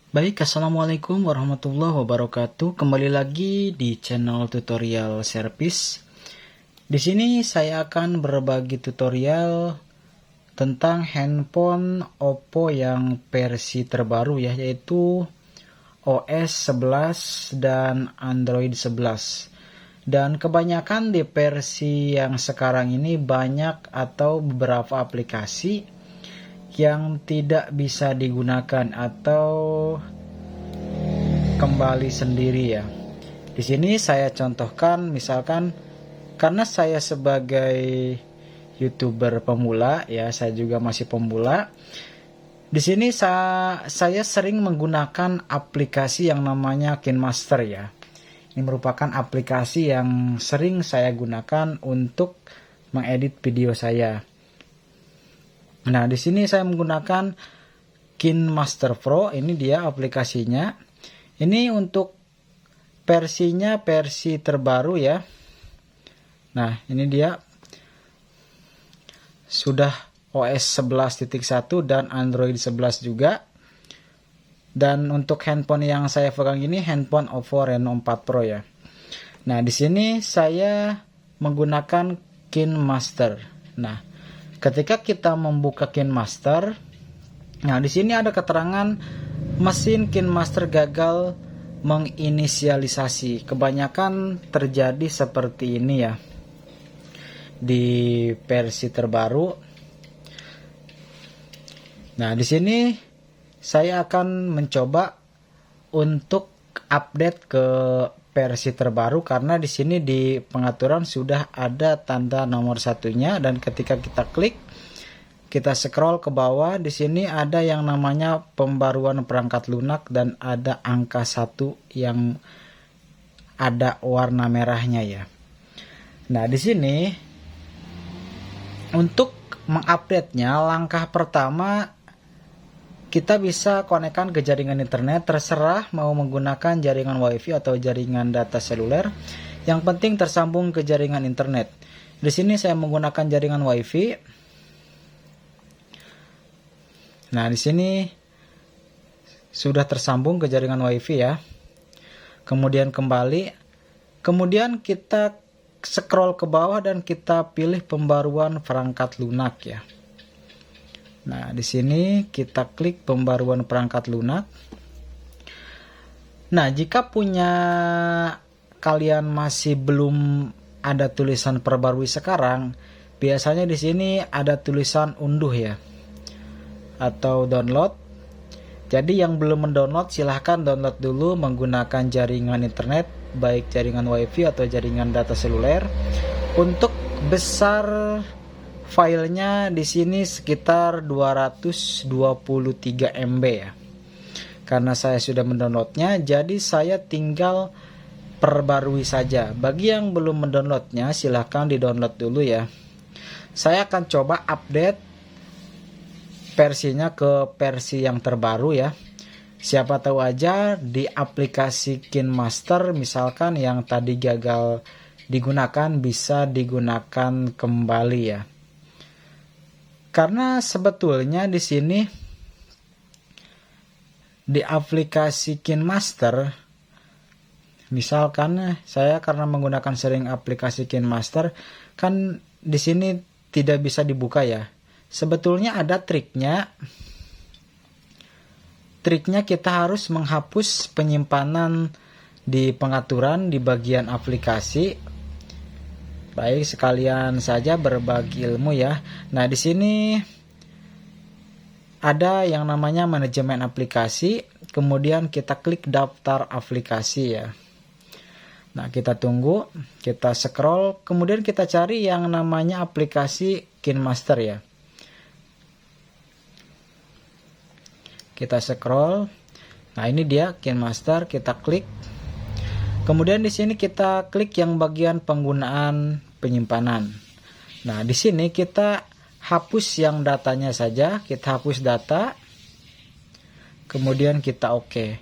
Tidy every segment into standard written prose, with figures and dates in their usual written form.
Baik, Assalamualaikum warahmatullahi wabarakatuh. Kembali lagi di channel tutorial service. Di sini saya akan berbagi tutorial tentang handphone Oppo yang versi terbaru ya, yaitu OS 11 dan Android 11. Dan kebanyakan di versi yang sekarang ini banyak atau beberapa aplikasi yang tidak bisa digunakan atau kembali sendiri ya. Di sini saya contohkan, misalkan karena saya sebagai YouTuber pemula ya, saya juga masih pemula. Di sini saya sering menggunakan aplikasi yang namanya KineMaster ya. Ini merupakan aplikasi yang sering saya gunakan untuk mengedit video saya. Nah, di sini saya menggunakan KineMaster Pro. Ini dia aplikasinya. Ini untuk versinya versi terbaru ya. Nah, ini dia sudah OS 11.1 dan Android 11 juga. Dan untuk handphone yang saya pegang ini handphone Oppo Reno 4 Pro ya. Nah, di sini saya menggunakan KineMaster. Nah, ketika kita membuka KineMaster, nah di sini ada keterangan mesin KineMaster gagal menginisialisasi. Kebanyakan terjadi seperti ini ya di versi terbaru. Nah, di sini saya akan mencoba untuk update ke versi terbaru karena di sini di pengaturan sudah ada tanda nomor satunya, dan ketika kita klik, kita scroll ke bawah, di sini ada yang namanya pembaruan perangkat lunak dan ada angka 1 yang ada warna merahnya ya. Nah, di sini untuk mengupdate-nya, langkah pertama kita bisa konekkan ke jaringan internet, terserah mau menggunakan jaringan WiFi atau jaringan data seluler. Yang penting tersambung ke jaringan internet. Di sini saya menggunakan jaringan WiFi. Nah, di sini sudah tersambung ke jaringan WiFi ya. Kemudian kembali. Kemudian kita scroll ke bawah dan kita pilih pembaruan perangkat lunak ya. Nah, di sini kita klik pembaruan perangkat lunak. Nah, jika punya kalian masih belum ada tulisan perbarui sekarang, biasanya di sini ada tulisan unduh ya, atau download. Jadi yang belum mendownload silahkan download dulu menggunakan jaringan internet, baik jaringan WiFi atau jaringan data seluler. Untuk besar filenya di sini sekitar 223 MB ya. Karena saya sudah mendownloadnya, jadi saya tinggal perbarui saja. Bagi yang belum mendownloadnya, silahkan di-download dulu ya. Saya akan coba update versinya ke versi yang terbaru ya. Siapa tahu aja di aplikasi KineMaster misalkan yang tadi gagal digunakan bisa digunakan kembali ya. Karena sebetulnya di sini di aplikasi KineMaster, misalkan saya karena menggunakan sering aplikasi KineMaster, kan di sini tidak bisa dibuka ya. Sebetulnya ada triknya. Triknya kita harus menghapus penyimpanan di pengaturan di bagian aplikasi. Baik, sekalian saja berbagi ilmu ya. Nah, di sini ada yang namanya manajemen aplikasi, kemudian kita klik daftar aplikasi ya. Nah, kita tunggu, kita scroll, kemudian kita cari yang namanya aplikasi KineMaster ya. Kita scroll. Nah, ini dia KineMaster, kita klik. Kemudian di sini kita klik yang bagian penggunaan penyimpanan. Nah, di sini kita hapus yang datanya saja, kita hapus data. Kemudian kita oke.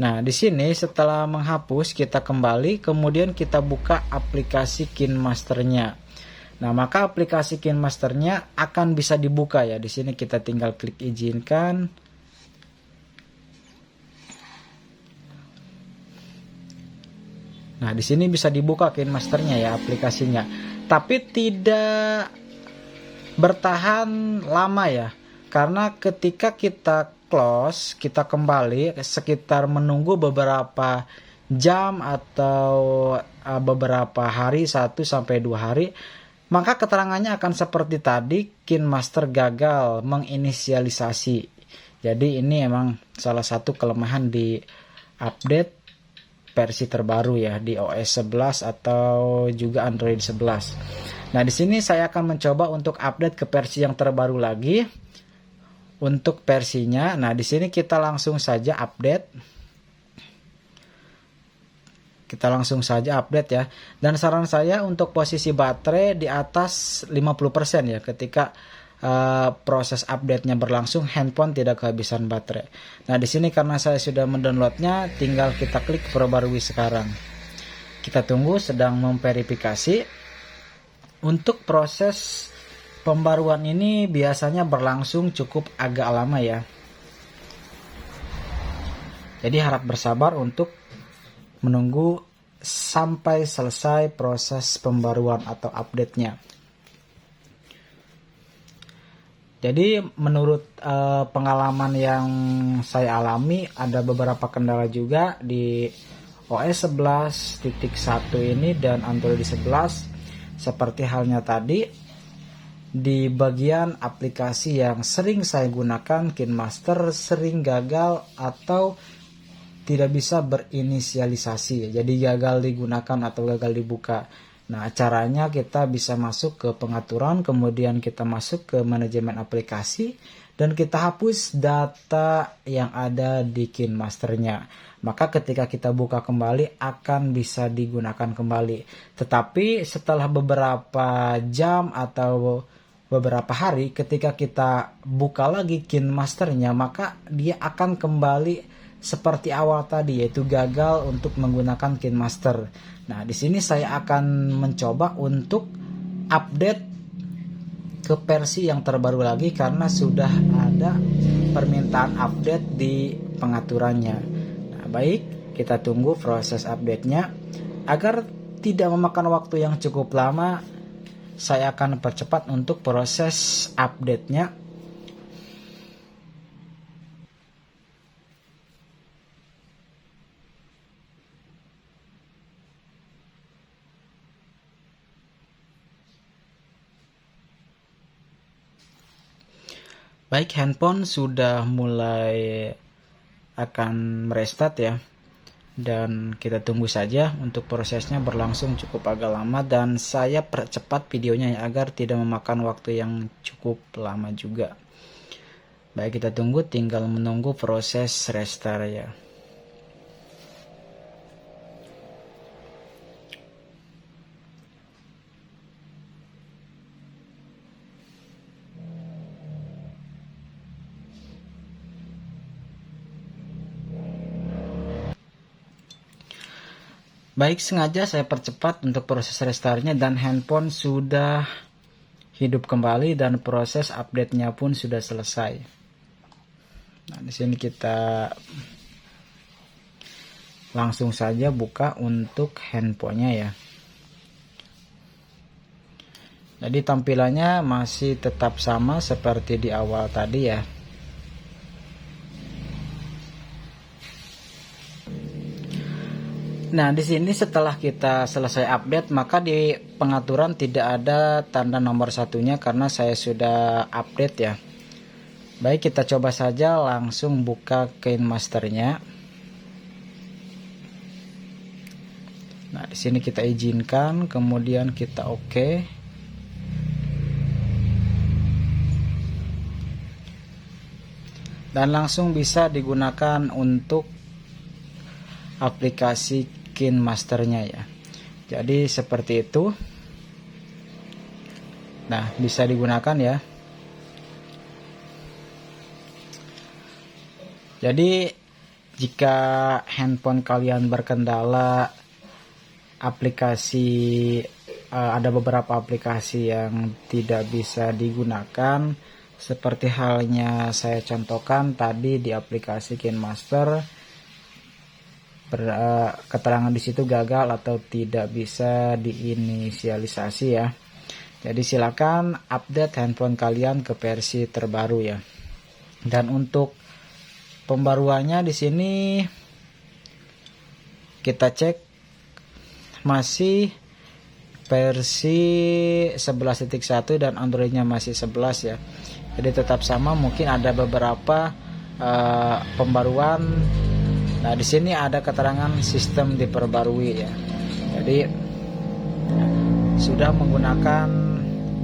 Nah, di sini setelah menghapus kita kembali, kemudian kita buka aplikasi KineMaster-nya. Nah, maka aplikasi KineMaster-nya akan bisa dibuka ya. Di sini kita tinggal klik izinkan. Nah, di sini bisa dibuka KineMasternya ya, aplikasinya. Tapi tidak bertahan lama ya. Karena ketika kita close, kita kembali sekitar menunggu beberapa jam atau beberapa hari, 1 sampai 2 hari, maka keterangannya akan seperti tadi, KineMaster gagal menginisialisasi. Jadi ini emang salah satu kelemahan di update versi terbaru ya, di OS 11 atau juga Android 11. Nah, di sini saya akan mencoba untuk update ke versi yang terbaru lagi. Untuk versinya, nah di sini kita langsung saja update. Kita langsung saja update ya. Dan saran saya untuk posisi baterai di atas 50% ya. Ketika proses update-nya berlangsung, handphone tidak kehabisan baterai. Nah, di sini karena saya sudah mendownloadnya, tinggal kita klik perbarui sekarang. Kita tunggu, sedang memverifikasi. Untuk proses pembaruan ini biasanya berlangsung cukup agak lama ya. Jadi harap bersabar untuk menunggu sampai selesai proses pembaruan atau update-nya. Jadi menurut pengalaman yang saya alami, ada beberapa kendala juga di OS 11.1 ini dan Android 11. Seperti halnya tadi, di bagian aplikasi yang sering saya gunakan, KineMaster sering gagal atau tidak bisa berinisialisasi. Jadi gagal digunakan atau gagal dibuka. Nah, caranya kita bisa masuk ke pengaturan, kemudian kita masuk ke manajemen aplikasi, dan kita hapus data yang ada di KineMasternya. Maka ketika kita buka kembali akan bisa digunakan kembali. Tetapi setelah beberapa jam atau beberapa hari, ketika kita buka lagi KineMasternya, maka dia akan kembali seperti awal tadi, yaitu gagal untuk menggunakan KineMaster. Nah, di sini saya akan mencoba untuk update ke versi yang terbaru lagi karena sudah ada permintaan update di pengaturannya. Nah, baik, kita tunggu proses update-nya. Agar tidak memakan waktu yang cukup lama, saya akan percepat untuk proses update-nya. Baik, handphone sudah mulai akan merestart ya. Dan kita tunggu saja, untuk prosesnya berlangsung cukup agak lama dan saya percepat videonya ya, agar tidak memakan waktu yang cukup lama juga. Baik, kita tunggu, tinggal menunggu proses restart ya. Baik, sengaja saya percepat untuk proses restartnya dan handphone sudah hidup kembali dan proses update-nya pun sudah selesai. Nah, di sini kita langsung saja buka untuk handphonenya ya. Jadi tampilannya masih tetap sama seperti di awal tadi ya. Nah, di sini setelah kita selesai update, maka di pengaturan tidak ada tanda nomor satunya karena saya sudah update ya. Baik, kita coba saja langsung buka KineMasternya. Nah, di sini kita izinkan, kemudian kita oke. Dan langsung bisa digunakan untuk aplikasi KineMasternya ya. Jadi seperti itu. Nah, bisa digunakan ya. Jadi jika handphone kalian berkendala aplikasi, ada beberapa aplikasi yang tidak bisa digunakan, seperti halnya saya contohkan tadi di aplikasi KineMaster, keterangan di situ gagal atau tidak bisa diinisialisasi ya. Jadi silakan update handphone kalian ke versi terbaru ya. Dan untuk pembaruannya di sini kita cek masih versi 11.1 dan Androidnya masih 11 ya. Jadi tetap sama, mungkin ada beberapa pembaruan. Nah, di sini ada keterangan sistem diperbarui ya. Jadi sudah menggunakan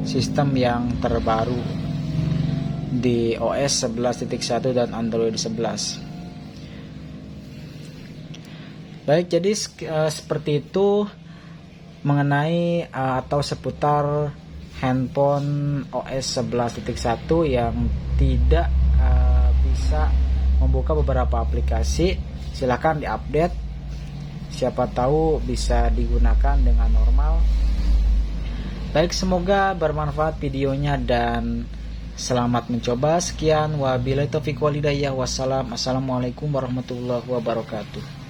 sistem yang terbaru di OS 11.1 dan Android 11. Baik, jadi seperti itu mengenai atau seputar handphone OS 11.1 yang tidak bisa membuka beberapa aplikasi. Silakan diupdate, siapa tahu bisa digunakan dengan normal. Baik, semoga bermanfaat videonya dan selamat mencoba. Sekian, wabillahi taufiq walhidayah. Wassalam. Assalamualaikum warahmatullahi wabarakatuh.